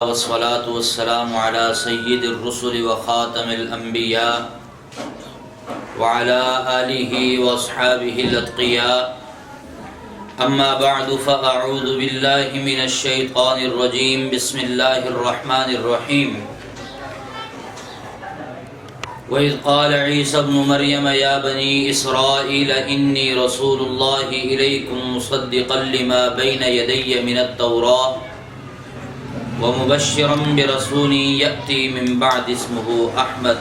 والصلاة والسلام على سيد الرسل وخاتم الأنبياء وعلى آله وأصحابه الأتقياء أما بعد فأعوذ بالله من الشيطان الرجيم بسم الله الرحمن الرحيم وإذ قال عيسى ابن مريم يا بني إسرائيل إني رسول الله إليكم مصدقا لما بين يدي من التوراة ومبشرا برسول يأتي من بعد اسمه أحمد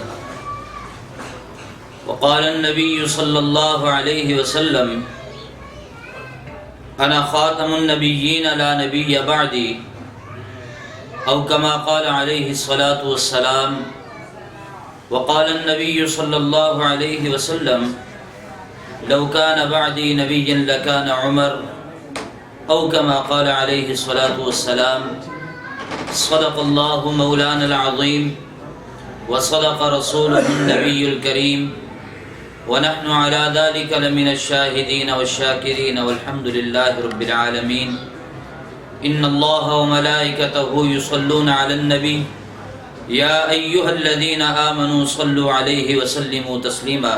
وقال النبي صلى الله عليه وسلم أنا خاتم النبيين لا نبي بعدي أو كما قال عليه الصلاة والسلام وقال النبي صلى الله عليه وسلم لو كان بعدي نبيا لكان عمر أو كما قال عليه الصلاة والسلام صدق الله مولانا العظيم وصدق رسوله النبي الكريم ونحن على ذلك لمن الشاهدين والشاكرين والحمد لله رب العالمين إن الله وملائكته يصلون على النبي يا أيها الذين آمنوا صلوا عليه وسلموا تسلیما۔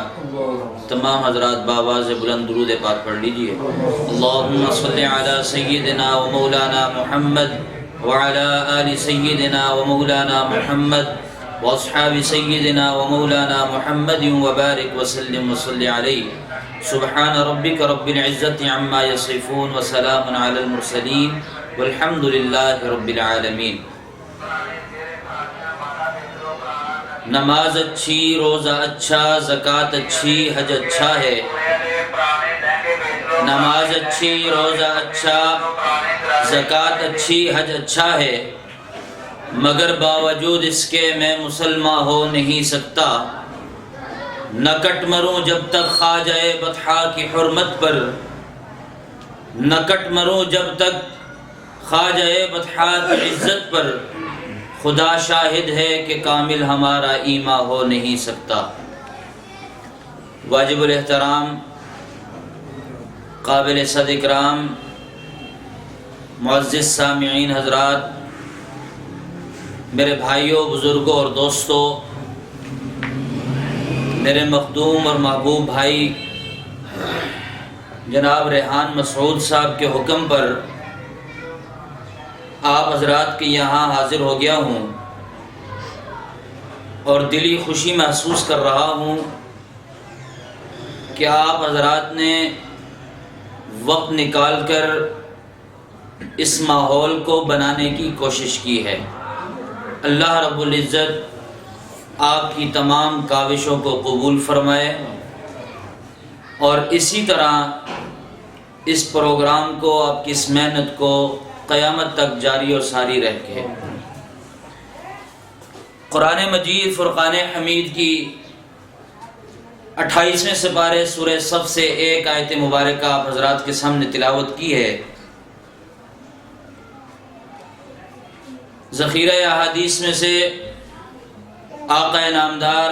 تمام حضرات بآواز بلند درود پاک پڑھ لیجئے۔ اللهم صل على سيدنا ومولانا محمد وعلى آل سيدنا ومولانا محمد واصحاب سيدنا ومولانا محمد وبارك وسلم وصل عليه سبحان ربك رب العزة عما يصفون وسلام على المرسلين والحمد لله رب العالمين۔ نماز اچھی، روزہ اچھا، زکوٰۃ اچھی، حج اچھا ہے۔ نماز اچھی، روزہ اچھا، زکوٰۃ اچھی، حج اچھا ہے، مگر باوجود اس کے میں مسلمان ہو نہیں سکتا۔ نہ کٹ مروں جب تک خواجہ بطحا کی حرمت پر، نہ کٹ مروں جب تک خواجہ بطحا کی عزت پر، خدا شاہد ہے کہ کامل ہمارا ایمان ہو نہیں سکتا۔ واجب الاحترام قابل صد اکرام معزز سامعین حضرات، میرے بھائیوں، بزرگوں اور دوستوں، میرے مخدوم اور محبوب بھائی جناب ریحان مسعود صاحب کے حکم پر آپ حضرات کے یہاں حاضر ہو گیا ہوں اور دلی خوشی محسوس کر رہا ہوں کہ آپ حضرات نے وقت نکال کر اس ماحول کو بنانے کی کوشش کی ہے۔ اللہ رب العزت آپ کی تمام کاوشوں کو قبول فرمائے اور اسی طرح اس پروگرام کو، آپ کی اس محنت کو قیامت تک جاری اور ساری رکھے۔ قرآن مجید فرقان حمید کی 28ویں سپارے سورہ صف سے ایک آیت مبارکہ آپ حضرات کے سامنے تلاوت کی ہے۔ ذخیرہ احادیث میں سے آقا نامدار،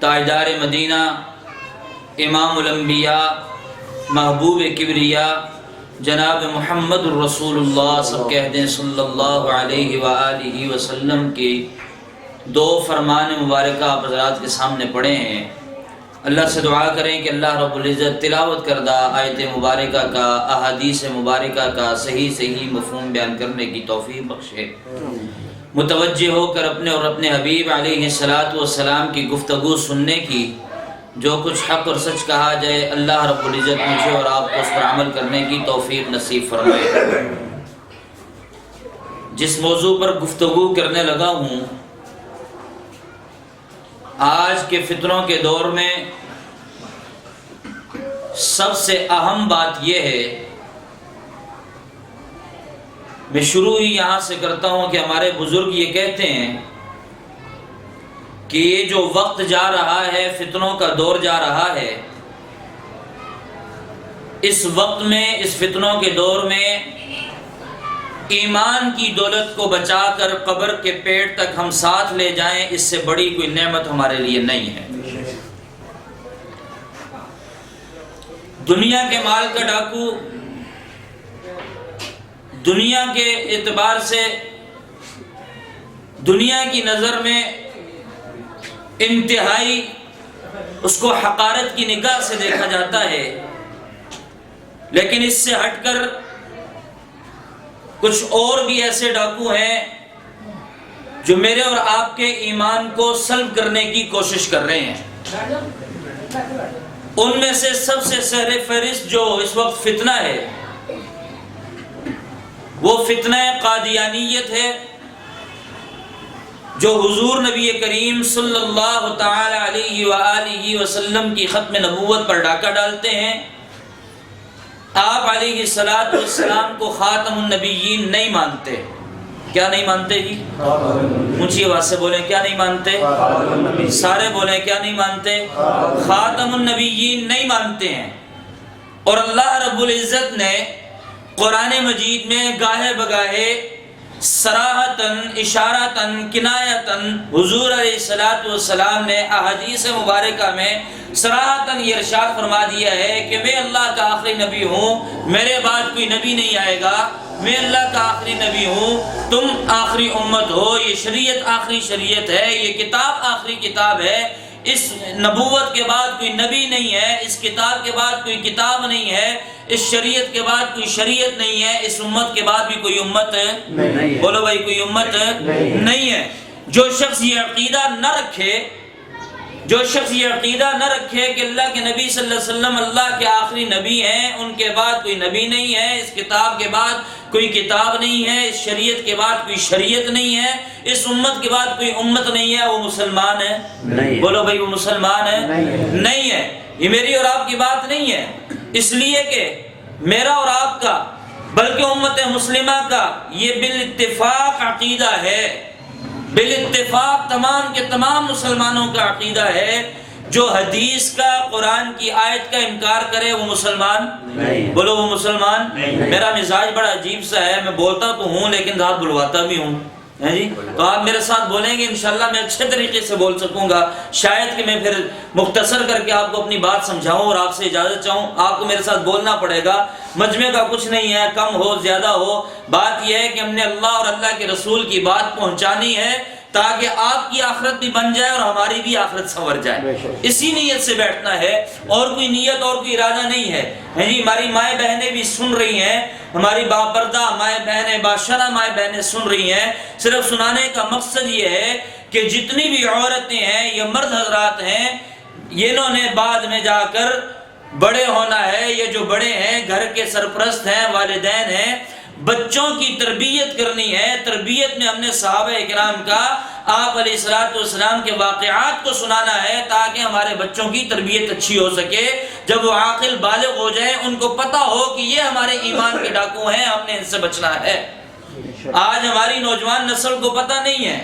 تاجدار مدینہ، امام الانبیاء، محبوب کبریا جناب محمد الرسول اللہ سب کہتے ہیں صلی اللہ علیہ وآلہ وسلم کی دو فرمان مبارکہ آپ حضرات کے سامنے پڑھے ہیں۔ اللہ سے دعا کریں کہ اللہ رب العزت تلاوت کردہ آیت مبارکہ کا، احادیث مبارکہ کا صحیح مفہوم بیان کرنے کی توفیق بخشے۔ متوجہ ہو کر اپنے اور اپنے حبیب علیہ السلام کی گفتگو سننے کی، جو کچھ حق اور سچ کہا جائے اللہ رب العزت مجھے اور آپ کو اس پر عمل کرنے کی توفیق نصیب فرمائے۔ جس موضوع پر گفتگو کرنے لگا ہوں، آج کے فتنوں کے دور میں سب سے اہم بات یہ ہے، میں شروع ہی یہاں سے کرتا ہوں کہ ہمارے بزرگ یہ کہتے ہیں کہ یہ جو وقت جا رہا ہے، فتنوں کا دور جا رہا ہے، اس وقت میں، اس فتنوں کے دور میں ایمان کی دولت کو بچا کر قبر کے پیٹ تک ہم ساتھ لے جائیں، اس سے بڑی کوئی نعمت ہمارے لیے نہیں ہے۔ دنیا کے مال کا ڈاکو، دنیا کے اعتبار سے دنیا کی نظر میں انتہائی اس کو حقارت کی نگاہ سے دیکھا جاتا ہے، لیکن اس سے ہٹ کر کچھ اور بھی ایسے ڈاکو ہیں جو میرے اور آپ کے ایمان کو سلب کرنے کی کوشش کر رہے ہیں۔ ان میں سے سب سے سر فہرست جو اس وقت فتنہ ہے وہ فتنہ قادیانیت ہے، جو حضور نبی کریم صلی اللہ تعالی علیہ وآلہ وسلم کی ختم نبوت پر ڈاکہ ڈالتے ہیں۔ آپ علیہ السلام کو خاتم النبیین نہیں مانتے۔ کیا نہیں مانتے جی؟ اونچی آواز سے بولیں، کیا نہیں مانتے؟ سارے بولیں، کیا نہیں مانتے؟ خاتم النبیین نہیں مانتے ہیں۔ اور اللہ رب العزت نے قرآن مجید میں گاہے بگاہے صراحتاً، اشارتاً، کنایتاً حضور علیہ السلام نے احادیث مبارکہ میں صراحتاً یہ ارشاد فرما دیا ہے کہ میں اللہ کا آخری نبی ہوں، میرے بعد کوئی نبی نہیں آئے گا، میں اللہ کا آخری نبی ہوں، تم آخری امت ہو، یہ شریعت آخری شریعت ہے، یہ کتاب آخری کتاب ہے، اس نبوت کے بعد کوئی نبی نہیں ہے، اس کتاب کے بعد کوئی کتاب نہیں ہے، اس شریعت کے بعد کوئی شریعت نہیں ہے، اس امت کے بعد بھی کوئی امت نہیں۔ بولو بھائی، کوئی امت نہیں ہے۔ جو شخص یہ عقیدہ نہ رکھے، جو شخص یہ عقیدہ نہ رکھے کہ اللہ کے نبی صلی اللہ علیہ وسلم اللہ کے آخری نبی ہیں، ان کے بعد کوئی نبی نہیں ہے، اس کتاب کے بعد کوئی کتاب نہیں ہے، اس شریعت کے بعد کوئی شریعت نہیں ہے، اس امت کے بعد کوئی امت نہیں ہے، وہ مسلمان ہے؟ بولو بھائی، وہ مسلمان ہے؟ نہیں ہے۔ یہ میری اور آپ کی بات نہیں ہے، اس لیے کہ میرا اور آپ کا بلکہ امت مسلمہ کا یہ بالاتفاق عقیدہ ہے، بالاتفاق تمام کے تمام مسلمانوں کا عقیدہ ہے، جو حدیث کا، قرآن کی آیت کا انکار کرے وہ مسلمان نہیں۔ بولو، وہ مسلمان نہیں۔ میرا مزاج بڑا عجیب سا ہے، میں بولتا تو ہوں لیکن رات بلواتا بھی ہوں، جی؟ تو آپ میرے ساتھ بولیں گے انشاءاللہ میں اچھے طریقے سے بول سکوں گا، شاید کہ میں پھر مختصر کر کے آپ کو اپنی بات سمجھاؤں اور آپ سے اجازت چاہوں۔ آپ کو میرے ساتھ بولنا پڑے گا، مجمع کا کچھ نہیں ہے، کم ہو زیادہ ہو، بات یہ ہے کہ ہم نے اللہ اور اللہ کے رسول کی بات پہنچانی ہے تاکہ آپ کی آخرت بھی بن جائے اور ہماری بھی آخرت سنور جائے۔ اسی نیت سے بیٹھنا ہے، اور کوئی نیت اور کوئی ارادہ نہیں ہے۔ جی، ہماری مائیں بہنیں بھی سن رہی ہیں، ہماری باپردہ مائیں بہنیں، باشرہ مائیں بہنیں سن رہی ہیں۔ صرف سنانے کا مقصد یہ ہے کہ جتنی بھی عورتیں ہیں یا مرد حضرات ہیں، انہوں نے بعد میں جا کر بڑے ہونا ہے، یہ جو بڑے ہیں گھر کے سرپرست ہیں، والدین ہیں، بچوں کی تربیت کرنی ہے۔ تربیت میں ہم نے صحابہ کرام کا، آپ علیہ السلام کے واقعات کو سنانا ہے تاکہ ہمارے بچوں کی تربیت اچھی ہو سکے۔ جب وہ عاقل بالغ ہو جائیں، ان کو پتہ ہو کہ یہ ہمارے ایمان کے ڈاکو ہیں، ہم نے ان سے بچنا ہے۔ آج ہماری نوجوان نسل کو پتہ نہیں ہے،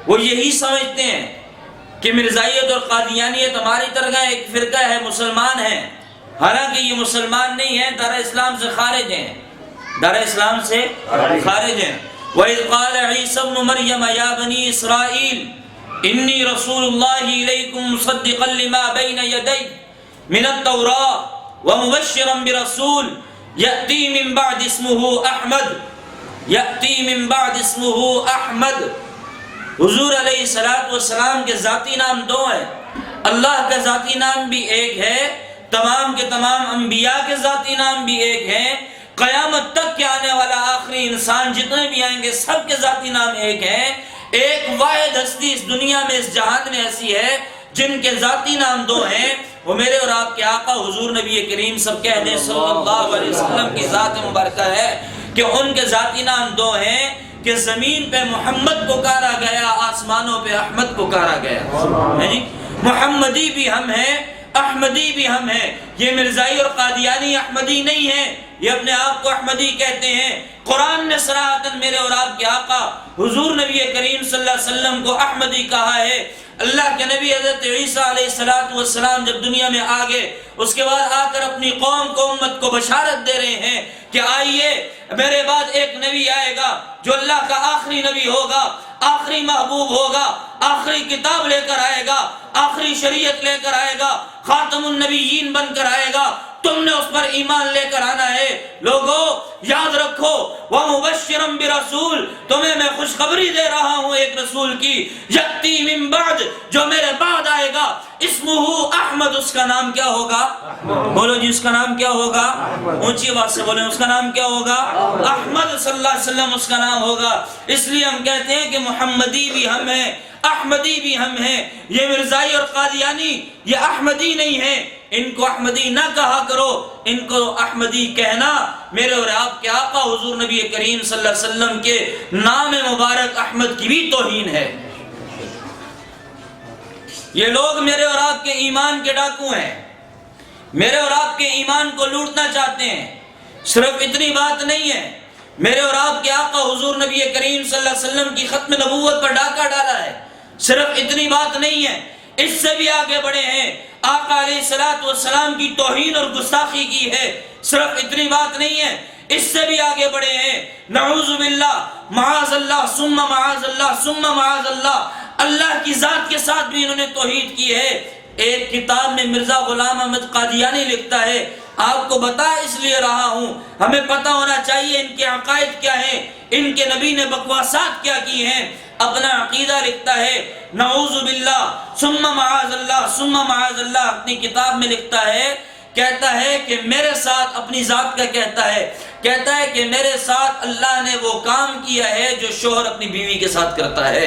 وہ یہی سمجھتے ہیں کہ مرزائیت اور قادیانیت ہماری طرح ایک فرقہ ہے، مسلمان ہیں، حالانکہ یہ مسلمان نہیں ہیں، دار اسلام سے خارج ہیں، دار اسلام سے خارج ہیں۔ وَإِذْ قَالَ عِيسَى ابْنُ مَرْيَمَ يَا بَنِي إِسْرَائِيلَ إِنِّي رَسُولُ اللَّهِ إِلَيْكُمْ مُصَدِّقًا لِمَا بَيْنَ يَدَيَّ مِنَ التَّوْرَاةِ وَمُبَشِّرًا بِرَسُولٍ يَأْتِي مِن بَعْدِ اسْمُهُ أَحْمَدُ يَأْتِي مِن بَعْدِ اسْمُهُ أَحْمَدُ۔ حضور علیہ السلام کے ذاتی نام دو ہیں، اللہ کا ذاتی نام بھی ایک ہے، تمام کے تمام انبیاء کے ذاتی نام بھی ایک ہیں، قیامت تک کے آنے والا آخری انسان جتنے بھی آئیں گے سب کے ذاتی نام ایک ہیں۔ ایک واحد ہستی اس دنیا میں، اس جہان میں ایسی ہے جن کے ذاتی نام دو ہیں، وہ میرے اور آپ کے آقا حضور نبی کریم سب کہنے صلی اللہ علیہ وسلم کی ذات مبارکہ ہے کہ ان کے ذاتی نام دو ہیں کہ زمین پہ محمد پکارا گیا، آسمانوں پہ احمد پکارا گیا۔ محمدی بھی ہم ہیں، احمدی بھی ہم ہیں۔ یہ مرزائی اور قادیانی احمدی نہیں ہیں، یہ اپنے آپ کو احمدی کہتے ہیں۔ قرآن نے صراحتاً میرے اور آپ کے آقا حضور نبی کریم صلی اللہ علیہ وسلم کو احمدی کہا ہے۔ اللہ کے نبی حضرت عیسیٰ علیہ السلام جب دنیا میں آگے، اس کے بعد آ کر اپنی قوم کو، امت کو بشارت دے رہے ہیں کہ آئیے میرے بعد ایک نبی آئے گا جو اللہ کا آخری نبی ہوگا، آخری محبوب ہوگا، آخری کتاب لے کر آئے گا، آخری شریعت لے کر آئے گا، خاتم النبیین بن کر آئے گا۔ تم نے اس پر ایمان لے کر آنا ہے۔ لوگو یاد رکھو وَمُبَشِّرًا بِرَسُولٍ، تمہیں میں خوشخبری دے رہا ہوں ایک رسول کی، یأتی من بعد، جو میرے بعد آئے گا، اسمہ احمد، اس کا نام کیا ہوگا؟ بولو جی اس کا نام کیا ہوگا؟ اونچی آواز سے بولیں، اس کا نام کیا ہوگا؟ احمد صلی اللہ علیہ وسلم اس کا نام ہوگا۔ اس لیے ہم کہتے ہیں کہ محمدی بھی ہم ہیں، احمدی بھی ہم ہیں۔ یہ مرزائی اور قادیانی یہ احمدی نہیں ہیں، ان کو احمدی نہ کہا کرو، ان کو احمدی کہنا میرے اور آپ کے آقا حضور نبی کریم صلی اللہ علیہ وسلم کے نام مبارک احمد کی بھی توہین ہے۔ یہ لوگ میرے اور آپ کے ایمان کے ڈاکو ہیں، میرے اور آپ کے ایمان کو لوٹنا چاہتے ہیں۔ صرف اتنی بات نہیں ہے، میرے اور آپ کے آقا حضور نبی کریم صلی اللہ علیہ وسلم کی ختم نبوت پر ڈاکہ ڈالا ہے۔ صرف اتنی بات نہیں ہے، اس سے بھی آگے بڑھے ہیں، آقا علیہ السلام کی توہین اور گستاخی کی ہے۔ صرف اتنی بات نہیں ہے، اس سے بھی آگے بڑھے ہیں، نعوذ باللہ، معاذ اللہ ثم معاذ اللہ ثم معاذ اللہ، اللہ کی ذات کے ساتھ بھی انہوں نے توحید کی ہے۔ ایک کتاب میں مرزا غلام احمد قادیانی لکھتا ہے، آپ کو بتا اس لیے رہا ہوں، ہمیں پتہ ہونا چاہیے ان کے عقائد کیا ہیں، ان کے نبی نے بکواسات کیا کی ہیں۔ اپنا عقیدہ لکھتا ہے، نعوذ باللہ ثم معاذ اللہ ثم معاذ اللہ، اپنی کتاب میں لکھتا ہے، کہتا ہے کہ میرے ساتھ، اپنی ذات کا کہتا ہے کہ میرے ساتھ اللہ نے وہ کام کیا ہے جو شوہر اپنی بیوی کے ساتھ کرتا ہے۔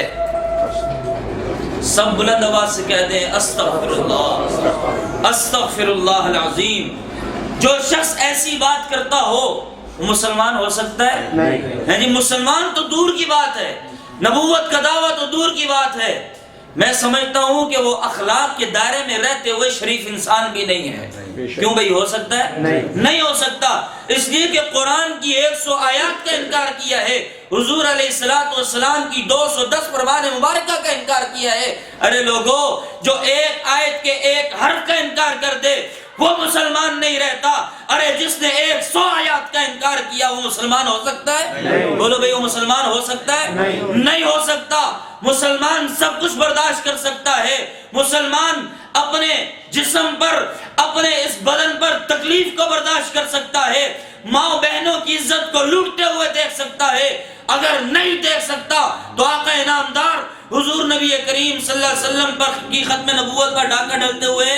سب بلند آواز سے کہہ دیں استغفر اللہ، استغفر اللہ العظیم۔ جو شخص ایسی بات کرتا ہو وہ مسلمان ہو سکتا ہے؟ نہیں جی، مسلمان تو دور کی بات ہے، نبوت کا دعویٰ تو دور کی بات ہے۔ میں سمجھتا ہوں کہ وہ اخلاق کے دائرے میں رہتے ہوئے شریف انسان بھی نہیں ہے۔ کیوں بھئی ہو سکتا ہے؟ نہیں ہو سکتا، اس لیے کہ قرآن کی 100 آیات کا انکار کیا ہے، حضور علیہ السلام کی 210 فرمان مبارکہ کا انکار کیا ہے۔ ارے لوگو، جو ایک آیت کے ایک حرف کا انکار کر دے وہ مسلمان نہیں رہتا۔ ارے جس نے 100 آیات کا انکار کیا وہ مسلمان ہو سکتا ہے؟ بولو بھئی وہ مسلمان ہو سکتا ہے؟ نہیں ہو سکتا۔ مسلمان سب کچھ برداشت کر سکتا ہے، مسلمان اپنے جسم پر، اپنے اس بدن پر تکلیف کو برداشت کر سکتا ہے، ماں بہنوں کی عزت کو لوٹتے ہوئے دیکھ سکتا ہے۔ اگر نہیں دیکھ سکتا تو آقا انعامدار حضور نبی کریم صلی اللہ علیہ وسلم پر کی ختم نبوت پر ڈاکہ ڈلتے ہوئے،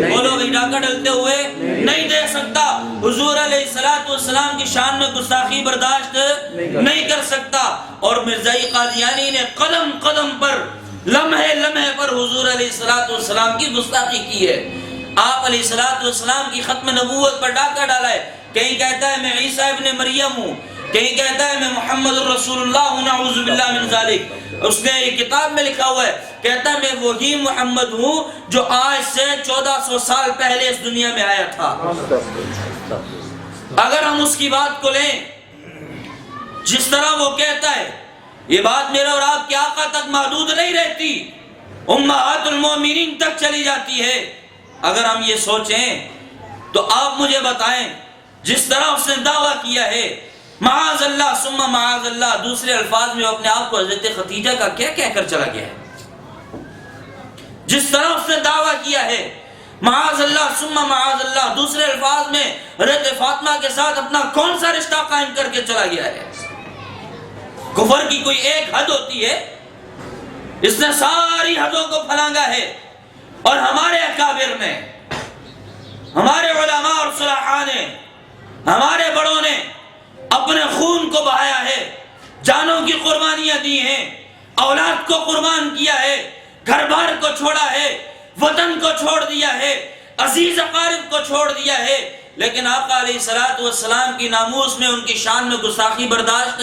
بولو بھئی ڈاکہ ڈلتے ہوئے نہیں دیکھ سکتا، حضور علیہ السلام کی شان میں گستاخی برداشت نہیں کر سکتا۔ اور مرزائی قادیانی نے قدم قدم پر، لمحے لمحے پر حضور علیہ السلام کی گستاخی کی ہے۔ آپ علیہ السلام کی ختم نبوت پر ڈاکہ ڈالا ہے، کہیں کہتا ہے میں عیسیٰ ابن مریم ہوں، کہیں کہتا ہے میں محمد الرسول اللہ ہوں، نعوذ باللہ من ذالک۔ اس نے ایک کتاب میں لکھا ہوا ہے، کہتا ہے میں وہی محمد ہوں جو آج سے 1400 سال پہلے اس دنیا میں آیا تھا۔ اگر ہم اس کی بات کو لیں جس طرح وہ کہتا ہے، یہ بات میرے اور آپ کے آقا تک محدود نہیں رہتی، امہات المومنین تک چلی جاتی ہے۔ اگر ہم یہ سوچیں تو آپ مجھے بتائیں، جس طرح اس نے دعویٰ کیا ہے معاذ اللہ ثم معاذ اللہ، دوسرے الفاظ میں اپنے آپ کو حضرت خدیجہ کا کیا کہہ کر چلا گیا ہے؟ جس طرح اس نے دعویٰ کیا ہے معاذ اللہ ثم معاذ اللہ، دوسرے الفاظ میں حضرت فاطمہ کے ساتھ اپنا کون سا رشتہ قائم کر کے چلا گیا ہے؟ کفر کی کوئی ایک حد ہوتی ہے، اس نے ساری حدوں کو پھلانگا ہے۔ اور ہمارے اکابر نے، ہمارے علماء اور صلحاء نے، ہمارے بڑوں نے اپنے خون کو بہایا ہے، جانوں کی قربانیاں دی ہیں، اولاد کو قربان کیا ہے، گھر بار کو چھوڑا ہے، وطن کو چھوڑ دیا ہے، عزیز اقارب کو چھوڑ دیا ہے، لیکن آقا علیہ السلام کی ناموس میں، ان کی شان میں گستاخی برداشت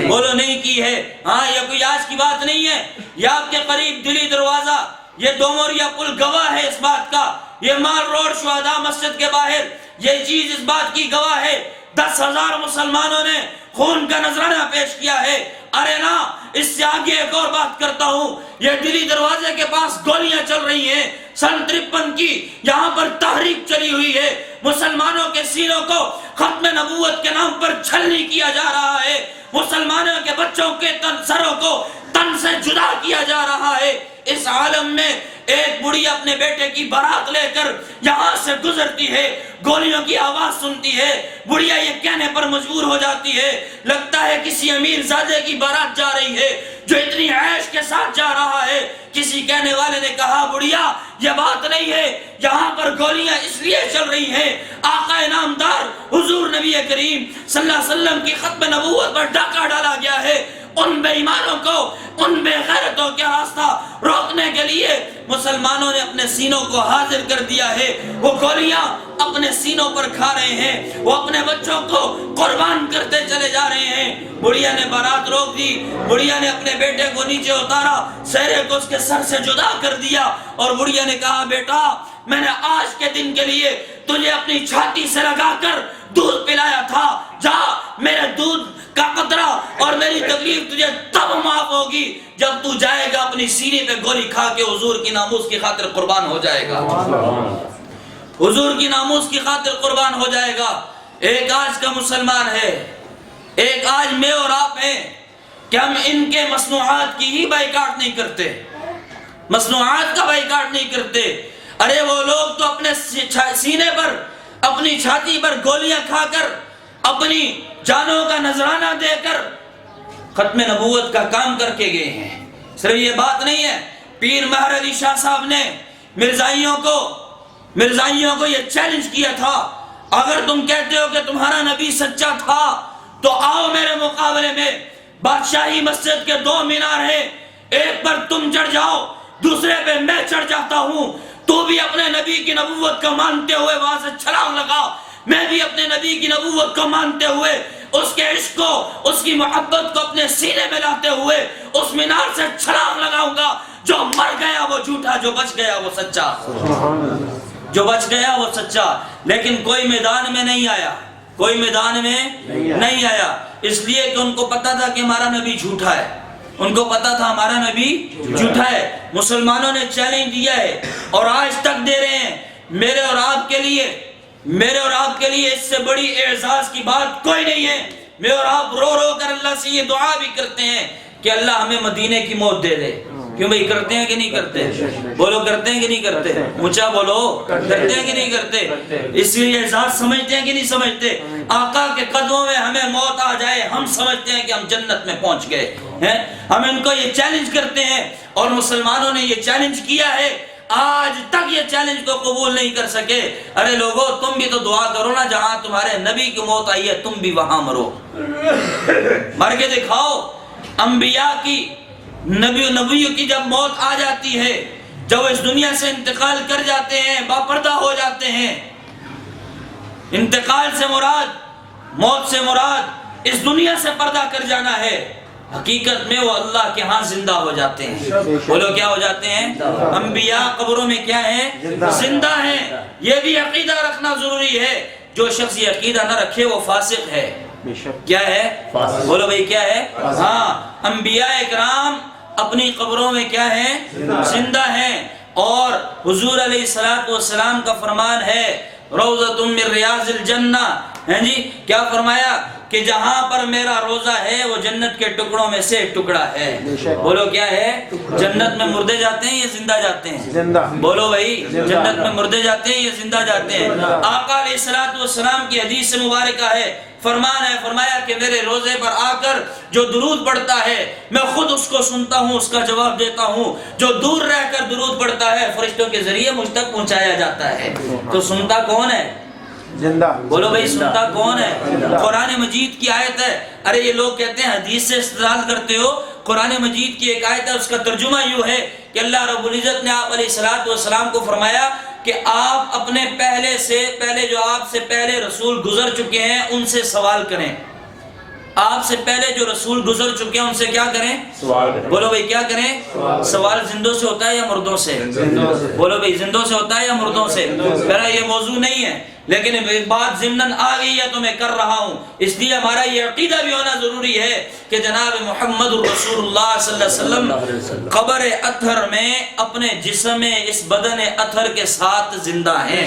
بولو نہیں کی ہے۔ ہاں یہ کوئی آج کی بات نہیں ہے، یہ آپ کے قریب دلی دروازہ، یہ دوموریا پل گواہ ہے اس بات کا، یہ مال روڈ شہداء مسجد کے باہر یہ چیز اس بات کی گواہ ہے، 10,000 مسلمانوں نے خون کا نذرانہ پیش کیا ہے۔ ارے نا، اس سے آگے ایک اور بات کرتا ہوں، یہ دلی دروازے کے پاس گولیاں چل رہی ہیں، سن 53 کی یہاں پر تحریک چلی ہوئی ہے، مسلمانوں کے سینوں کو ختم نبوت کے نام پر چھلنی کیا جا رہا ہے، مسلمانوں کے بچوں کے سروں کو تن سے جدا کیا جا رہا ہے۔ اس عالم میں ایک بڑی اپنے بیٹے کی بارات لے کر یہاں سے گزرتی ہے، گولیوں کی آواز سنتی ہے، بڑھیا یہ کہنے پر مجبور ہو جاتی ہے لگتا ہے کسی امیر زادے کی بارات جا رہی ہے جو اتنی عیش کے ساتھ جا رہا ہے۔ کسی کہنے والے نے کہا بڑھیا یہ بات نہیں ہے، یہاں پر گولیاں اس لیے چل رہی ہیں آقا نامدار حضور نبی کریم صلی اللہ علیہ وسلم کی ختم نبوت پر ڈاکہ ڈالا گیا ہے۔ ان بے ایمانوں کو، ان بے غیرتوں کے راستہ روکنے کے لیے مسلمانوں نے اپنے سینوں کو حاضر کر دیا ہے، وہ گولیاں اپنے سینوں پر کھا رہے ہیں، وہ اپنے بچوں کو قربان کرتے چلے جا رہے ہیں۔ بڑھیا نے بارات روک دی، بڑھیا نے اپنے بیٹے کو نیچے اتارا، سہرے کو اس کے سر سے جدا کر دیا اور بڑھیا نے کہا بیٹا میں نے آج کے دن کے لیے تجھے اپنی چھاتی سے لگا کر دودھ پلایا تھا، جا میرے دودھ کا قطرہ اور میری تکلیف تجھے تب معاف ہوگی جب تو جائے گا اپنی سینے پہ گولی کھا کے حضور کی ناموس کی خاطر قربان ہو جائے گا، حضور کی ناموس کی خاطر قربان ہو جائے گا۔ ایک آج کا مسلمان ہے، ایک آج میں اور آپ ہیں کہ ہم ان کے مصنوعات کی ہی بائیکاٹ نہیں کرتے، مصنوعات کا بائیکاٹ نہیں کرتے۔ ارے وہ لوگ تو اپنے سینے پر، اپنی چھاتی پر گولیاں کھا کر، اپنی جانوں کا نذرانہ دے کر ختم نبوت کا کام کر کے گئے ہیں۔ صرف یہ بات نہیں ہے، پیر مہر علی شاہ صاحب نے مرزائیوں کو یہ چیلنج کیا تھا اگر تم کہتے ہو کہ تمہارا نبی سچا تھا تو آؤ میرے مقابلے میں، بادشاہی مسجد کے 2 مینار ہیں، ایک پر تم چڑھ جاؤ دوسرے پہ میں چڑھ جاتا ہوں، تو بھی اپنے نبی کی نبوت کو مانتے ہوئے وہاں سے چھلانگ لگا، میں بھی اپنے نبی کی نبوت کو مانتے ہوئے اس کے عشق کو، اس کی محبت کو اپنے سینے میں لاتے ہوئے اس مینار سے چھلانگ لگاؤں گا۔ جو مر گیا وہ جھوٹا، جو بچ گیا وہ سچا، جو بچ گیا وہ سچا۔ لیکن کوئی میدان میں نہیں آیا، کوئی میدان میں نہیں آیا، اس لیے کہ ان کو پتا تھا کہ ہمارا نبی جھوٹا ہے، ان کو پتا تھا ہمارا نبی جھوٹا ہے۔ مسلمانوں نے چیلنج دیا ہے اور آج تک دے رہے ہیں۔ میرے اور آپ کے لیے اس سے بڑی اعزاز کی بات کوئی نہیں ہے۔ میں اور آپ رو رو کر اللہ سے یہ دعا بھی کرتے ہیں کہ اللہ ہمیں مدینے کی موت دے دے۔ کیوں بھئی کرتے ہیں کہ نہیں کرتے؟ بولو کرتے ہیں کہ نہیں کرتے؟ اونچا بولو، کرتے ہیں کہ نہیں کرتے؟ اس لیے اعزاز سمجھتے ہیں کہ نہیں سمجھتے؟ آقا کے قدموں میں ہمیں موت آ جائے ہم سمجھتے ہیں کہ ہم جنت میں پہنچ گئے ہیں۔ ہم ان کو یہ چیلنج کرتے ہیں اور مسلمانوں نے یہ چیلنج کیا ہے، آج تک یہ چیلنج کو قبول نہیں کر سکے۔ ارے لوگو تم بھی تو دعا کرو نا، جہاں تمہارے نبی کی موت آئی ہے تم بھی وہاں مرو، مر کے دکھاؤ۔ انبیاء کی، نبیوں کی جب موت آ جاتی ہے، جب وہ اس دنیا سے انتقال کر جاتے ہیں، باپردہ ہو جاتے ہیں، انتقال سے مراد، موت سے مراد اس دنیا سے پردہ کر جانا ہے، حقیقت میں وہ اللہ کے ہاں زندہ ہو جاتے ہیں۔ بولو کیا ہو جاتے ہیں؟ انبیاء قبروں میں کیا ہیں؟ زندہ ہیں۔ یہ بھی عقیدہ رکھنا ضروری ہے، جو شخص یہ عقیدہ نہ رکھے وہ فاسق ہے۔ کیا ہے؟ بولو بھئی کیا ہے؟ ہاں، انبیاء اکرام اپنی قبروں میں کیا ہیں؟ زندہ ہیں۔ اور حضور علیہ السلام کا فرمان ہے روضۃ من ریاض الجنہ، ہیں جی کیا فرمایا کہ جہاں پر میرا روزہ ہے وہ جنت کے ٹکڑوں میں سے ایک ٹکڑا ہے۔ بولو کیا ہے؟ جنت میں مردے جاتے ہیں یا زندہ جاتے ہیں؟ زندہ۔ بولو بھائی جنت میں مردے جاتے ہیں یا زندہ جاتے ہیں؟ آقا علیہ السلام کی حدیث مبارکہ ہے، فرمان ہے، فرمایا کہ میرے روزے پر آ کر جو درود پڑھتا ہے میں خود اس کو سنتا ہوں، اس کا جواب دیتا ہوں، جو دور رہ کر درود پڑھتا ہے فرشتوں کے ذریعے مجھ تک پہنچایا جاتا ہے۔ تو سنتا کون ہے؟ زندہ۔ بولو بھئی سنتا کون ہے؟ قرآن مجید کی آیت ہے۔ ارے یہ لوگ کہتے ہیں حدیث سے استدلال کرتے ہو، قرآن مجید کی ایک آیت ہے، اس کا ترجمہ یوں ہے کہ اللہ رب العزت نے آپ علیہ السلام کو فرمایا کہ آپ اپنے پہلے جو آپ سے پہلے رسول گزر چکے ہیں ان سے سوال کریں، آپ سے پہلے جو رسول گزر چکے ہیں ان سے کیا کریں؟ سوال کریں۔ بولو بھئی کیا کریں؟ سوال زندوں سے ہوتا ہے یا مردوں سے؟ بولو بھئی زندوں سے ہوتا ہے یا مردوں سے؟ میرا یہ موضوع نہیں ہے، لیکن بات ضمناً آ گئی ہے تو میں کر رہا ہوں، اس لیے ہمارا یہ عقیدہ بھی ہونا ضروری ہے کہ جناب محمد رسول اللہ صلی اللہ علیہ وسلم قبر اطہر میں اپنے جسم اس بدن اطہر کے ساتھ زندہ ہیں۔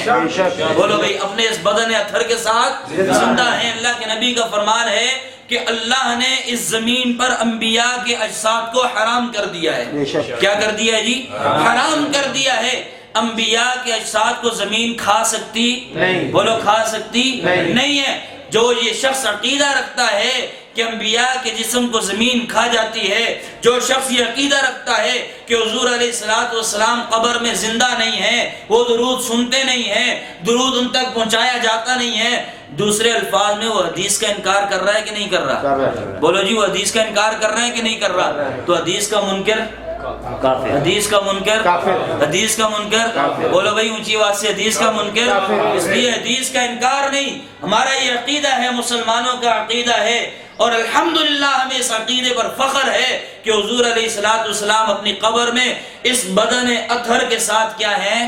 بولو بھئی اپنے اس بدن اطہر کے ساتھ زندہ ہیں۔ اللہ کے نبی کا فرمان ہے کہ اللہ نے اس زمین پر انبیاء کے اجساد کو حرام کر دیا ہے۔ کیا کر دیا ہے جی؟ حرام کر دیا ہے۔ انبیاء کے اجساد کو زمین کھا سکتی نہیں، بولو کھا سکتی نہیں ہے۔ جو یہ شخص عقیدہ رکھتا ہے کہ انبیاء کے جسم کو زمین کھا جاتی ہے، جو شخص یہ عقیدہ رکھتا ہے کہ حضور علیہ السلام قبر میں زندہ نہیں ہے، وہ درود سنتے نہیں ہیں، درود ان تک پہنچایا جاتا نہیں ہے، دوسرے الفاظ میں وہ حدیث کا انکار کر رہا ہے کہ نہیں کر رہا؟ بولو جی، وہ حدیث کا انکار کر رہا ہے کہ نہیں کر رہا؟ تو حدیث کا منکر حدیث کا منکر حدیث کا منکر بولو بھائی اونچی آواز سے، حدیث کا منکر۔ اس لیے حدیث کا انکار نہیں، ہمارا یہ عقیدہ ہے، مسلمانوں کا عقیدہ ہے، اور الحمدللہ ہمیں اس عقیدے پر فخر ہے کہ حضور علیہ السلام اپنی قبر میں اس بدن اطہر کے ساتھ کیا ہیں؟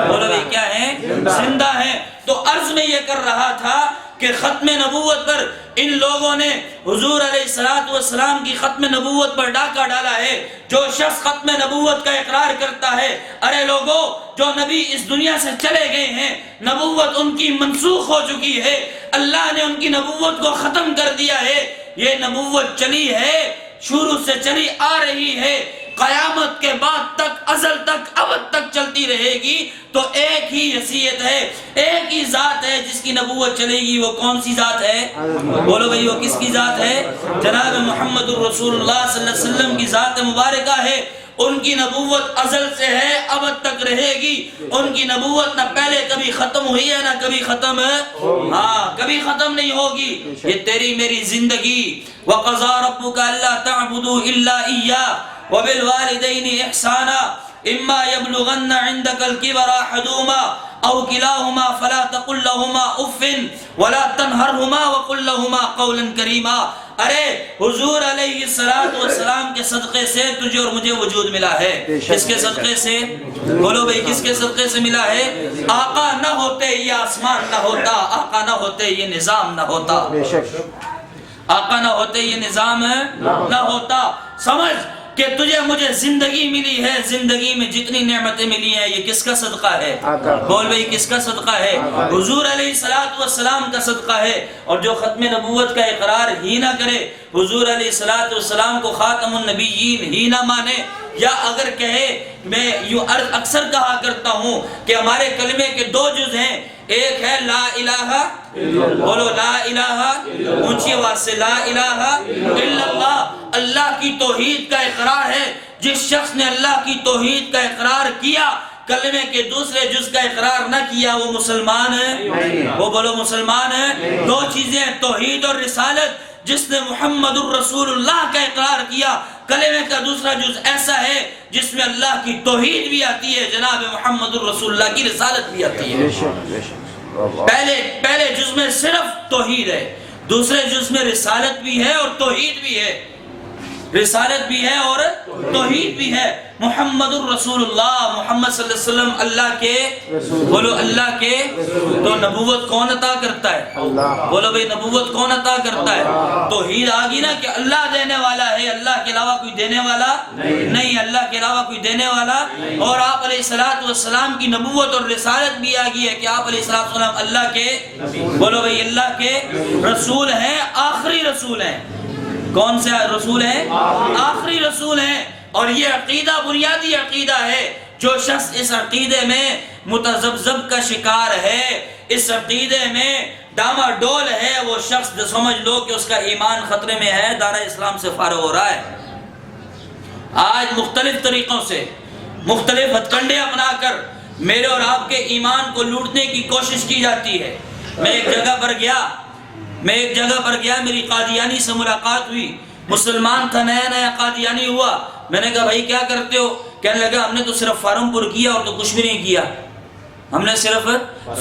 بولو بھائی کیا ہیں؟ زندہ ہیں۔ تو عرض میں یہ کر رہا تھا کہ ختم نبوت پر ان لوگوں نے حضور علیہ السلام کی ختم نبوت پر ڈاکہ ڈالا ہے۔ جو شخص ختم نبوت کا اقرار کرتا ہے، ارے لوگوں، جو نبی اس دنیا سے چلے گئے ہیں، نبوت ان کی منسوخ ہو چکی ہے، اللہ نے ان کی نبوت کو ختم کر دیا ہے۔ یہ نبوت چلی ہے، شروع سے چلی آ رہی ہے، قیامت کے بعد تک، ازل تک، ابد تک چلتی رہے گی۔ تو ایک ہی حیثیت ہے، ایک ہی ذات ہے جس کی نبوت چلے گی۔ وہ کون سی ذات ہے؟ بولو بھائی وہ کس کی ذات ہے؟ جناب محمد الرسول اللہ صلی اللہ علیہ وسلم کی ذات مبارکہ ہے۔ ان کی نبوت ازل سے ہے، ابد تک رہے گی۔ ان کی نبوت نہ پہلے کبھی ختم ہوئی ہے، نہ کبھی ختم کبھی ختم نہیں ہوگی۔ یہ تیری میری زندگی۔ وَقَضَىٰ رَبُّكَ أَلَّا تَعْبُدُوا إِلَّا إِيَّاهُ وَبِالْوَالِدَيْنِ إِحْسَانًا إِمَّا يَبْلُغَنَّ عِندَكَ الْكِبَرَ أَحَدُهُمَا أَوْ كِلَاهُمَا فَلَا تَقُل لَّهُمَا أُفٍّ وَلَا تَنْهَرْهُمَا وَقُل لَّهُمَا قَوْلًا كَرِيمًا۔ ارے حضور علیہ السلام کے صدقے سے تجھے اور مجھے وجود ملا ہے۔ کس کے صدقے سے؟ بولو بھئی کس کے صدقے سے ملا ہے؟ آقا نہ ہوتے یہ آسمان نہ ہوتا، آقا نہ ہوتے یہ نظام نہ ہوتا، آقا نہ ہوتے یہ نظام نہ ہوتا۔ سمجھ کہ تجھے مجھے زندگی ملی ہے، زندگی میں جتنی نعمتیں ملی ہیں یہ کس کا صدقہ ہے؟ بول بھئی کس کا صدقہ ہے؟ حضور علیہ السلام کا صدقہ ہے۔ اور جو ختم نبوت کا اقرار ہی نہ کرے، حضور علیہ السلام کو خاتم النبیین ہی نہ مانے، یا اگر کہے، میں یوں اکثر کہا کرتا ہوں کہ ہمارے کلمے کے دو جز ہیں، ایک ہے لا الہ، بولو لا الہ، اونچی آواز سے لا الہ الا اللہ، اللہ کی توحید کا اقرار ہے۔ جس شخص نے اللہ کی توحید کا اقرار کیا، کلمے کے دوسرے جز کا اقرار نہ کیا، وہ مسلمان ہے۔ وہ بولو مسلمان ہے۔ دو چیزیں، توحید اور رسالت۔ جس نے محمد الرسول اللہ کا اقرار کیا، کلمے کا دوسرا جز ایسا ہے جس میں اللہ کی توحید بھی آتی ہے، جناب محمد الرسول اللہ کی رسالت بھی آتی ہے۔ پہلے جز میں صرف توحید ہے، دوسرے جز میں رسالت بھی ہے اور توحید بھی ہے، رسالت بھی ہے اور توحید بھی ہے۔ محمد الرسول اللہ، محمد صلی اللہ علیہ وسلم اللہ کے، بولو اللہ کے۔ تو نبوت کون عطا کرتا ہے؟ بولو بھئی نبوت کون عطا کرتا ہے؟ توحید آگی نا کہ اللہ دینے والا ہے، اللہ کے علاوہ کوئی دینے والا نہیں، اللہ کے علاوہ کوئی دینے والا۔ اور آپ علیہ السلام کی نبوت اور رسالت بھی آگی ہے کہ آپ علیہ السلام اللہ کے، بولو بھئی اللہ کے رسول ہیں، آخری رسول ہیں۔ کون سے رسول ہیں؟ آخری رسول ہیں۔ اور یہ عقیدہ بنیادی عقیدہ ہے۔ جو شخص اس عقیدے میں متذبذب کا شکار ہے، اس عقیدے میں ڈاما ڈول ہے، وہ شخص سمجھ لو کہ اس کا ایمان خطرے میں ہے، دائرہ اسلام سے فارغ ہو رہا ہے۔ آج مختلف طریقوں سے، مختلف ہتھ کنڈے اپنا کر میرے اور آپ کے ایمان کو لوٹنے کی کوشش کی جاتی ہے۔ میں ایک جگہ پر گیا، میری قادیانی سے ملاقات ہوئی، مسلمان تھا، نیا نیا قادیانی ہوا۔ میں نے کہا بھائی کیا کرتے ہو؟ کہنے لگا ہم نے تو صرف فارم پر کیا اور تو کچھ بھی نہیں کیا، ہم نے صرف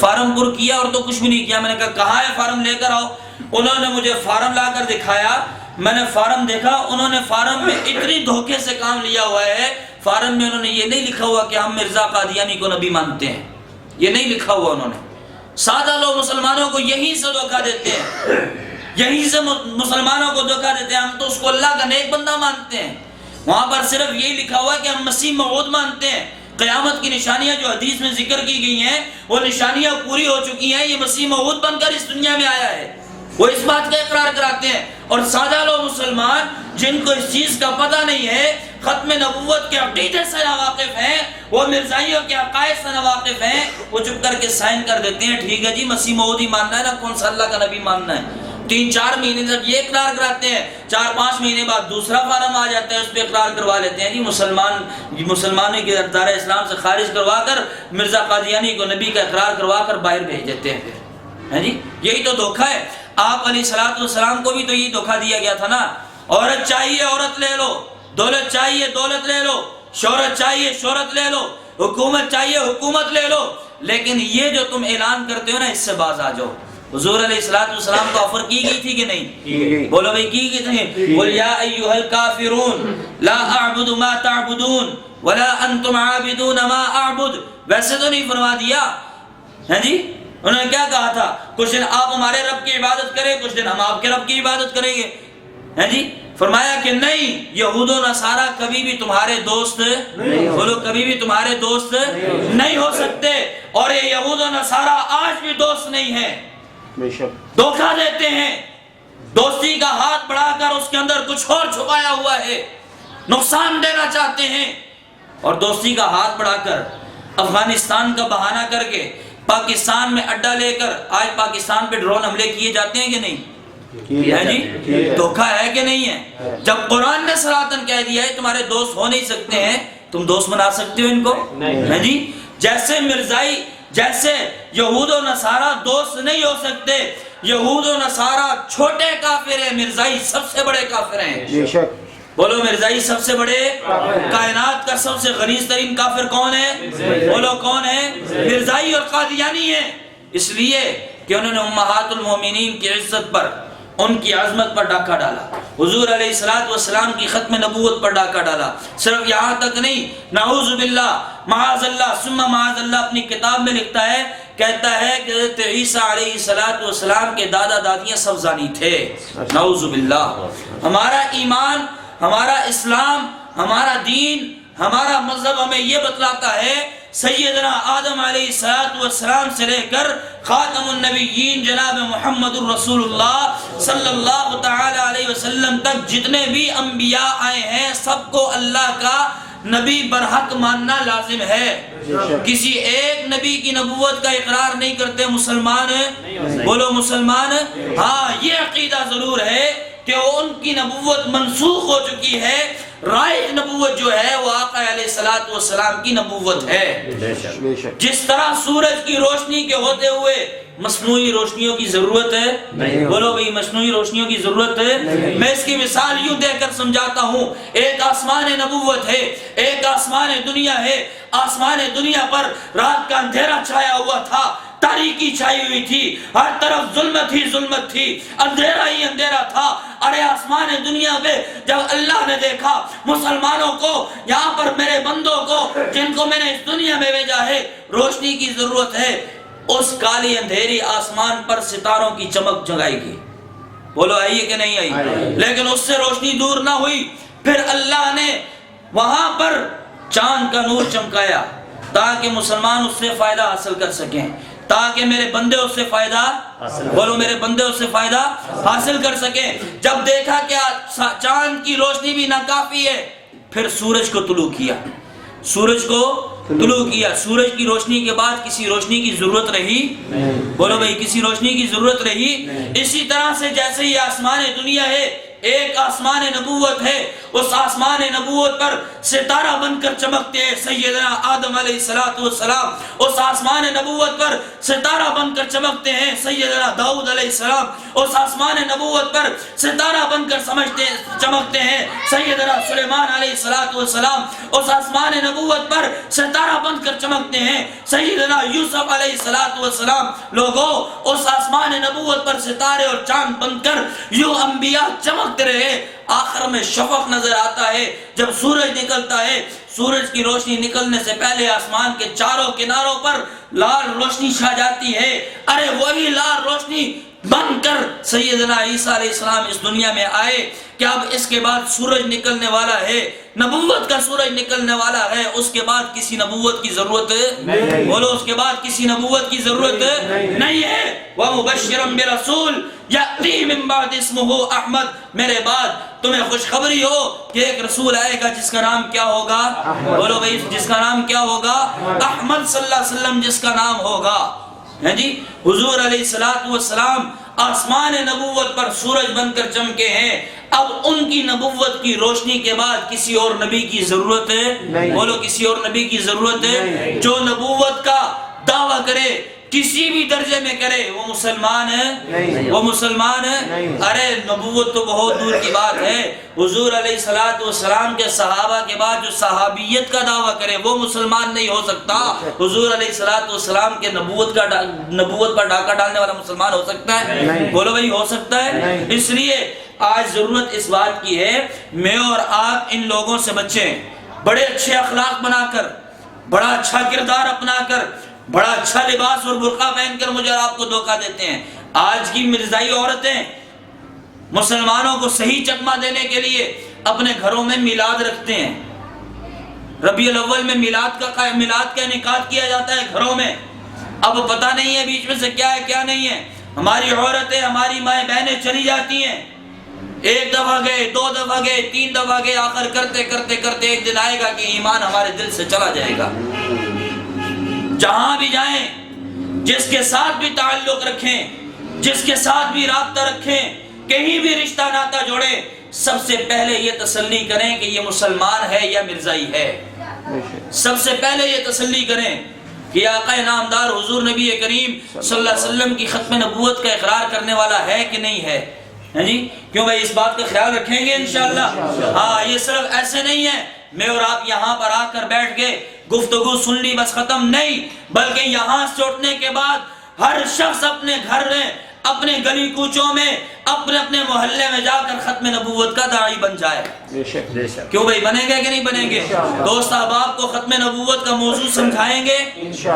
فارم پر کیا اور تو کچھ بھی نہیں کیا۔ میں نے کہا کہاں ہے فارم، لے کر آؤ۔ انہوں نے مجھے فارم لا کر دکھایا، میں نے فارم دیکھا، انہوں نے فارم میں اتنی دھوکے سے کام لیا ہوا ہے، فارم میں انہوں نے یہ نہیں لکھا ہوا کہ ہم مرزا قادیانی کو نبی مانتے ہیں، یہ نہیں لکھا ہوا انہوں نے۔ سادہ لوگ مسلمانوں کو یہیں سے دھوکہ دیتے ہیں، یہیں سے مسلمانوں کو دھوکہ دیتے ہیں، ہم تو اس کو اللہ کا نیک بندہ مانتے ہیں۔ وہاں پر صرف یہی لکھا ہوا ہے کہ ہم مسیح موعود مانتے ہیں۔ قیامت کی نشانیاں جو حدیث میں ذکر کی گئی ہیں، وہ نشانیاں پوری ہو چکی ہیں، یہ مسیح موعود بن کر اس دنیا میں آیا ہے۔ وہ اس بات کا اقرار کراتے ہیں. اور سادہ لوگ مسلمان جن کو اس چیز کا پتہ نہیں ہے، ختم نبوت کے عقیدے سے ناواقف ہیں، وہ مرزائیوں کے عقائد سے ناواقف ہیں، وہ چپ کر کے سائن کر دیتے ہیں ٹھیک ہے جی مسیح موعود ہی ماننا ہے نا، کون سا اللہ کا نبی ماننا ہے. 3-4 مہینے تک یہ اقرار کراتے ہیں، 4-5 مہینے بعد دوسرا فارم آ جاتا ہے، اس پہ اقرار کروا لیتے ہیں جی مسلمانوں کی دار اسلام سے خارج کروا کر مرزا قادیانی کو نبی کا اقرار کروا کر باہر بھیج دیتے ہیں. پھر ہے جی یہی تو دھوکہ ہے. آپ علیہ السلام کو بھی تو یہی دھوکہ دیا گیا تھا نا. عورت چاہیے عورت لے لو، دولت چاہیے دولت لے لو، شہرت چاہیے شہرت لے لو، حکومت چاہیے حکومت لے لو، لیکن یہ جو تم اعلان کرتے ہو نا اس سے باز آ جاؤ. حضور علیہ السلام کو آفر کی گئی تھی کہ نہیں؟ بولو بھائی کی گئی تھی. قل یا ایھا الکافرون لا اعبد ما تعبدون ولا انتم عابدون ما اعبد. ویسے تو نہیں فرما دیا ہے جی. انہوں نے کیا کہا تھا؟ کچھ دن آپ ہمارے رب کی عبادت کریں، کچھ دن ہم آپ کے رب کی عبادت کریں گے. ہے جی فرمایا کہ نہیں، یہود و نصارہ کبھی بھی تمہارے دوست بولو کبھی بھی تمہارے دوست نہیں ہو سکتے. اور یہ یہود و نصارہ آج بھی دوست نہیں ہیں، دھوکہ دیتے ہیں. دوستی کا ہاتھ بڑھا کر اس کے اندر کچھ اور چھپایا ہوا ہے، نقصان دینا چاہتے ہیں. اور دوستی کا ہاتھ بڑھا کر افغانستان کا بہانہ کر کے پاکستان میں اڈا لے کر آج پاکستان پہ ڈرون حملے کیے جاتے ہیں کہ نہیں؟ ہے جی دھوکہ ہے کہ نہیں ہے؟ جب قرآن نے صراحتاً کہہ دیا ہے تمہارے دوست ہو نہیں سکتے ہیں، تم دوست بنا سکتے ہو ان کو؟ ہے جی جیسے مرزائی جیسے یہود و نصارہ دوست نہیں ہو سکتے. یہود و نصارہ چھوٹے کافر ہیں، مرزائی سب سے بڑے کافر ہیں. بولو مرزائی سب سے بڑے، کائنات کا سب سے غلیظ ترین کافر کون ہے؟ بولو کون ہے؟ مرزائی اور قادیانی ہیں. اس لیے کہ انہوں نے امہات المومنین کی عزت پر، ان کی عظمت پر ڈاکہ ڈالا، حضور علیہ السلام کی ختم نبوت پر ڈاکہ ڈالا. صرف یہاں تک نہیں، نعوذ باللہ معاذ اللہ ثم معاذ اللہ اپنی کتاب میں لکھتا ہے، کہتا ہے کہ حضرت عیسیٰ علیہ السلام کے دادا دادیاں سب زانی تھے. نعوذ باللہ. ہمارا ایمان، ہمارا اسلام، ہمارا دین، ہمارا مذہب ہمیں یہ بتلاتا ہے سیدنا آدم علیہ السلام سے لے کر خاتم النبیین جناب محمد الرسول اللہ صلی اللہ تعالی علیہ وسلم تک جتنے بھی انبیاء آئے ہیں سب کو اللہ کا نبی برحق ماننا لازم ہے. کسی ایک نبی کی نبوت کا اقرار نہیں کرتے مسلمان. بولو مسلمان. ہاں یہ عقیدہ ضرور ہے کہ ان کی نبوت منسوخ ہو چکی ہے. رائج نبوت جو ہے وہ آقا علیہ السلام کی نبوت ہے. جس طرح سورج کی روشنی کے ہوتے ہوئے مصنوعی روشنیوں کی ضرورت ہے، بولو بھئی مصنوعی روشنیوں کی ضرورت ہے. میں اس کی مثال یوں دے کر سمجھاتا ہوں. ایک آسمان نبوت ہے، ایک آسمان دنیا ہے. آسمان دنیا پر رات کا اندھیرا چھایا ہوا تھا، تاریکی چھائی ہوئی تھی، ہر طرف ظلمت ہی ظلمت تھی، اندھیرا ہی اندھیرا تھا. ارے آسمان دنیا پہ جب اللہ نے دیکھا مسلمانوں کو، یہاں پر میرے بندوں کو جن کو میں نے اس دنیا میں بھیجا ہے روشنی کی ضرورت ہے، اس کالی اندھیری آسمان پر ستاروں کی چمک جگائی گئی. بولو آئیے کہ نہیں آئی؟ لیکن اس سے روشنی دور نہ ہوئی. پھر اللہ نے وہاں پر چاند کا نور چمکایا تاکہ مسلمان اس سے فائدہ حاصل کر سکیں، تاکہ میرے بندے اس سے فائدہ بولو میرے بندے اس سے فائدہ حاصل کر سکیں. جب دیکھا کہ چاند کی روشنی بھی ناکافی ہے پھر سورج کو طلوع کیا. سورج کو طلوع کیا. سورج کی روشنی کے بعد کسی روشنی کی ضرورت رہی؟ بولو بھئی کسی روشنی کی ضرورت رہی؟ اسی طرح سے جیسے یہ آسمان دنیا ہے ایک آسمان نبوت ہے، اس آسمان نبوت پر ستارہ بن کر چمکتے ہیں سیدنا آدم علیہ السلام. اس آسمان نبوت پر ستارہ بن کر چمکتے ہیں سیدنا داؤد علیہ السلام. اس آسمان نبوت پر ستارہ بن کر چمکتے ہیں سیدنا سلیمان علیہ السلام. اس آسمان نبوت پر ستارہ بن کر چمکتے ہیں سیدنا یوسف علیہ السلام. لوگوں اس آسمان نبوت پر ستارے اور چاند بن کر یوں انبیاء چمک رہے. آخر میں شفق نظر آتا ہے جب سورج نکلتا ہے. سورج کی روشنی نکلنے سے پہلے آسمان کے چاروں کناروں پر لال روشنی چھا جاتی ہے. ارے وہی لال روشنی بن کر سیدنا عیسیٰ علیہ السلام اس دنیا میں آئے کہ اب اس کے بعد سورج نکلنے والا ہے، نبوت کا سورج نکلنے والا ہے، اس کے بعد کسی نبوت کی ضرورت نہیں، بولو اس کے بعد کسی نبوت کی ضرورت نہیں ہے۔ وَمُبَشِّرًا بِرَسُولٍ یأتی من بعد اسمہ احمد، میرے بعد تمہیں خوشخبری ہو کہ ایک رسول آئے گا جس کا نام کیا ہوگا؟ بولو بھائی جس کا نام کیا ہوگا؟ احمد صلی اللہ علیہ وسلم جس کا نام ہوگا۔ ہیں جی حضور علیہ السلام آسمان نبوت پر سورج بن کر چمکے ہیں، اب ان کی نبوت کی روشنی کے بعد کسی اور نبی کی ضرورت ہے؟ بولو کسی اور نبی کی ضرورت ہے؟ جو نبوت کا دعویٰ کرے کسی بھی درجے میں کرے وہ مسلمان ہے؟ وہ مسلمان ہے؟ ارے نبوت تو بہت دور کی بات ہے، حضور علیہ السلام کے صحابہ کے بعد جو صحابیت کا دعویٰ کرے وہ مسلمان نہیں ہو سکتا۔ حضور علیہ السلام کے نبوت پر ڈاکہ ڈالنے والا مسلمان ہو سکتا ہے؟ بولو بھائی ہو سکتا ہے؟ اس لیے آج ضرورت اس بات کی ہے میں اور آپ ان لوگوں سے بچیں، بڑے اچھے اخلاق بنا کر، بڑا اچھا کردار اپنا کر، بڑا اچھا لباس اور برقع پہن کر مجھے اور آپ کو دھوکہ دیتے ہیں۔ آج کی مرزائی عورتیں مسلمانوں کو صحیح چکمہ دینے کے لیے اپنے گھروں میں میلاد رکھتے ہیں، ربیع الاول میں میلاد کا انعقاد کیا جاتا ہے گھروں میں۔ اب پتہ نہیں ہے بیچ میں سے کیا ہے کیا نہیں ہے، ہماری عورتیں ہماری مائیں بہنیں چلی جاتی ہیں، ایک دفعہ گئے، دو دفعہ گئے، تین دفعہ گئے، آخر کرتے کرتے کرتے ایک دن آئے گا کہ ایمان ہمارے دل سے چلا جائے گا۔ جہاں بھی جائیں، جس کے ساتھ بھی تعلق رکھیں، جس کے ساتھ بھی رابطہ رکھیں، کہیں بھی رشتہ ناتا جوڑیں، سب سے پہلے یہ تسلی کریں کہ یہ مسلمان ہے یا مرزائی ہے۔ سب سے پہلے یہ تسلی کریں کہ آقا نامدار حضور نبی کریم صلی اللہ علیہ وسلم کی ختم نبوت کا اقرار کرنے والا ہے کہ نہیں ہے۔ جی کیوں بھائی اس بات کا خیال رکھیں گے انشاءاللہ۔ ہاں یہ صرف ایسے نہیں ہے میں اور آپ یہاں پر آ کر بیٹھ گئے گفتگو سن لی بس ختم، نہیں، بلکہ یہاں سے اٹھنے کے بعد ہر شخص اپنے گھر میں، اپنے گلی کوچوں میں، اپنے محلے میں جا کر ختم نبوت کا داعی بن جائے۔ کیوں بھائی بنیں گے کہ نہیں بنیں گے؟ دوست احباب کو ختم نبوت کا موضوع سمجھائیں گے،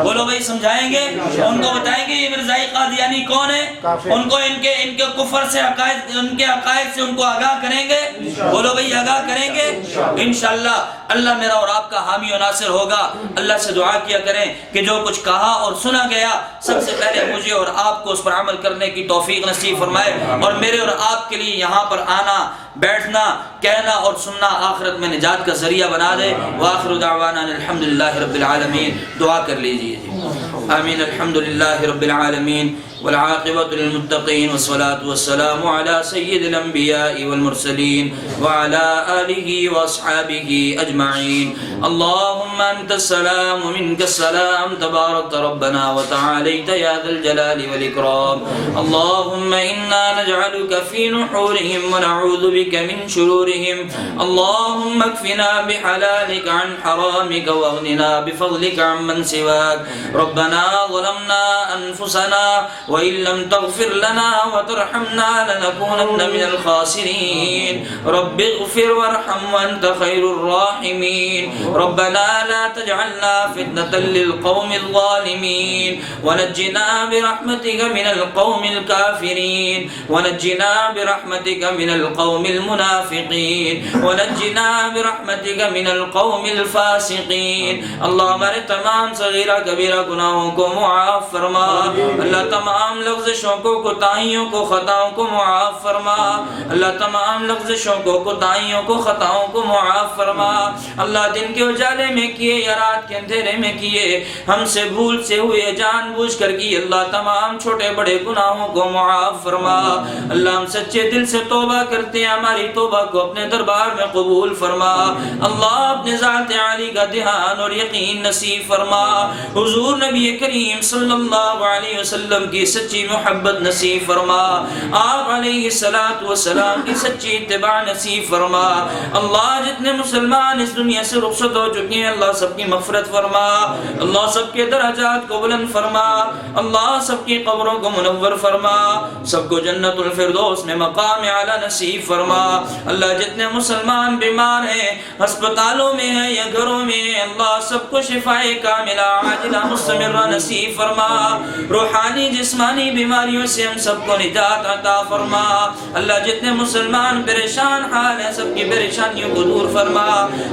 بولو بھائی سمجھائیں گے، ان کو بتائیں گے یہ مرزائی قادیانی کون ہے، ان کو ان کے کفر سے عقائد، ان کے عقائد سے ان کو آگاہ کریں گے، بولو بھائی آگاہ کریں گے انشاءاللہ۔ اللہ میرا اور آپ کا حامی و ناصر ہوگا۔ اللہ سے دعا کیا کریں کہ جو کچھ کہا اور سنا گیا سب سے پہلے مجھے اور آپ کو اس پر عمل کرنے کی توفیق نصیب فرمائے، اور میرے اور آپ کے لیے یہاں پر آنا، بیٹھنا، کہنا اور سننا آخرت میں نجات کا ذریعہ بنا دے۔ وآخر دعوانا الحمدللہ رب العالمین۔ دعا کر لیجئے جی۔ آمین۔ الحمدللہ رب العالمین والعاقبۃ للمتقین والصلاة والسلام علی سید الانبیاء والمرسلین وعلی آلہ واصحابہ اجمعین۔ اللہم انت السلام ومنک السلام تبارک ربنا وتعالیت یا ذا الجلال والاکرام۔ اللہم انا نجعلک فی نحورہم ونعوذ بک من شرورہم۔ اللہم اکفنا بحلالک عن حرامک واغننا بفضلک عن من سواک۔ ربنا ظلمنا انفسنا وإن لم تغفر لنا وترحمنا لنكونن من الخاسرين۔ رب اغفر وارحم وأنت خير الراحمين۔ ربنا لا تجعلنا فتنة للقوم الظالمين ونجنا برحمتك من القوم الكافرين ونجنا برحمتك من القوم المنافقين ونجنا برحمتك من القوم الفاسقين۔ اللہ ہمارے تمام صغیرہ کبیرہ گناہوں کو معاف فرما، اللہ تمام لفظشوں کو کوتاہیوں کو خطاؤں کو معاف فرما، اللہ تمام لفظشوں کو کوتاہیوں کو خطاؤں کو معاف فرما۔ اللہ دن کے اجالے میں کیے یا رات کے اندھیرے میں کیے، ہم سے بھول سے ہوئے، جان بوجھ کر کی، اللہ تمام چھوٹے بڑے گناہوں کو معاف فرما۔ اللہ ہم سچے دل سے توبہ کرتے ہیں، ہماری توبہ کو اپنے دربار میں قبول فرما۔ اللہ اپنے ذات عالی کا دھیان اور یقین نصیب فرما۔ حضور نبی کریم صلی اللہ علیہ وسلم کی سچی محبت نصیب فرما، آپ علیہ السلام کی سچی اتباع نصیب فرما۔ اللہ جتنے مسلمان اس دنیا سے رخصت ہو چکے ہیں اللہ سب کی مغفرت فرما، اللہ سب کے درجات کو بلند فرما، اللہ سب کی قبروں کو منور فرما، سب کو جنت الفردوس میں مقام اعلیٰ نصیب فرما۔ اللہ جتنے مسلمان بیمار ہیں، ہسپتالوں میں ہیں یا گھروں میں ہیں، اللہ سب کو شفائے کاملہ عاجلہ مستمرہ نصیب فرما، روحانی جسم جسمانی بیماریوں سے ہم سب کو نجات عطا فرما اللہ جتنے مسلمان پریشان حال ہیں سب کی پریشانیوں کو دور فرما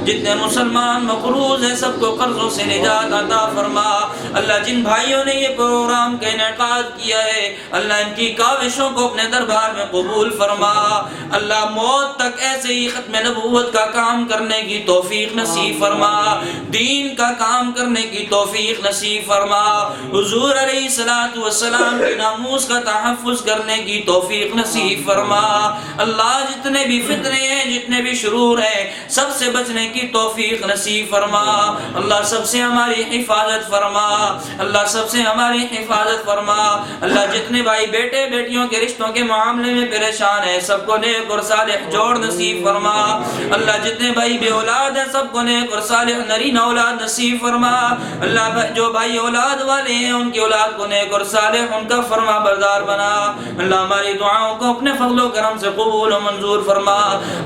جتنے مسلمان مقروض ہیں سب کو قرضوں سے نجات عطا فرما اللہ جن بھائیوں نے یہ پروگرام کا انعقاد کیا ہے اللہ ان کی کاوشوں کو اپنے دربار میں قبول فرما اللہ موت تک ایسے ہی ختم نبوت کا کام کرنے کی توفیق نصیب فرما دین کا کام کرنے کی توفیق نصیب فرما حضور علیہ الصلوۃ والسلام کے ناموس کا تحفظ کرنے کی توفیق نصیب فرما اللہ جتنے بھی فتنے ہیں جتنے بھی شرور ہیں سب سے بچنے کی توفیق نصیب فرما اللہ سب سے ہماری حفاظت فرما اللہ سب سے ہماری حفاظت فرما اللہ جتنے بھائی بیٹے بیٹیوں کے رشتوں کے معاملے میں پریشان ہیں سب کو نیک اور صالح جوڑ نصیب فرما اللہ جتنے بھائی بے اولاد ہیں سب کو نیک اور صالح نرین اولاد نصیب فرما اللہ جو بھائی اولاد والے ہیں ان کی اولاد کو نیک اور صالح ان کا فرما بردار بنا اللہ ہماری دعاؤں کو اپنے فضل و کرم سے قبول و منظور فرما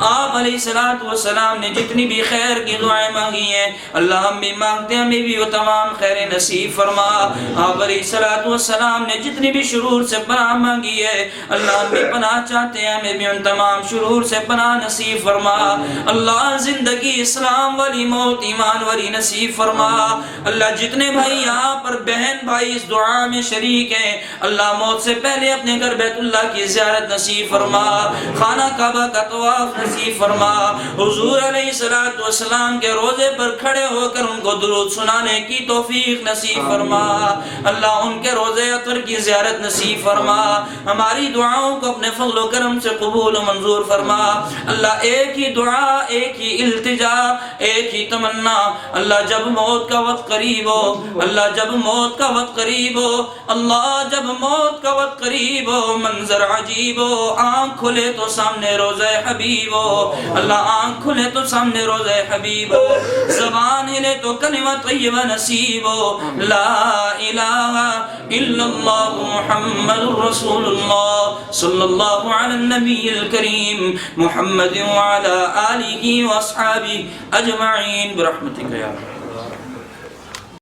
آپ علیہ الصلوۃ والسلام نے جتنی بھی خیر کی دعائیں مانگی ہیں اللہ ہم بھی مانگتے ہیں ہمیں بھی وہ تمام خیر نصیب فرما آپ علیہ الصلوۃ والسلام نے جتنی بھی شرور سے پناہ مانگی ہے اللہ ہم بھی پناہ چاہتے ہیں ہمیں بھی ان تمام شرور سے پناہ نصیب فرما اللہ زندگی اسلام والی موت ایمان والی نصیب فرما اللہ جتنے بھائی یہاں پر بہن بھائی اس دعا میں شریک ہیں اللہ موت سے پہلے اپنے گھر بیت اللہ کی زیارت نصیب فرما خانہ کعبہ کا طواف نصیب فرما حضور علیہ الصلوۃ والسلام کے روضے پر کھڑے ہو کر ان کو درود سنانے کی توفیق نصیب فرما اللہ ان کے روضے اطہر کی زیارت نصیب فرما ہماری دعاؤں کو اپنے فضل و کرم سے قبول و منظور فرما اللہ ایک ہی دعا ایک ہی التجا ایک ہی تمنا اللہ جب موت کا وقت قریب ہو اللہ جب موت کا وقت قریب ہو اللہ جب موت کا وقت قریب ہو منظر عجیب ہو آنکھ کھلے تو سامنے روضہ حبیب ہو اللہ آنکھ کھلے تو سامنے روضہ حبیب ہو زبان ہلے تو کلمہ طیبہ نصیب ہو لا الہ الا اللہ محمد رسول اللہ صلی اللہ علی النبی الکریم محمد وعلی آلہ واصحابہ اجمعین برحمتک یا رب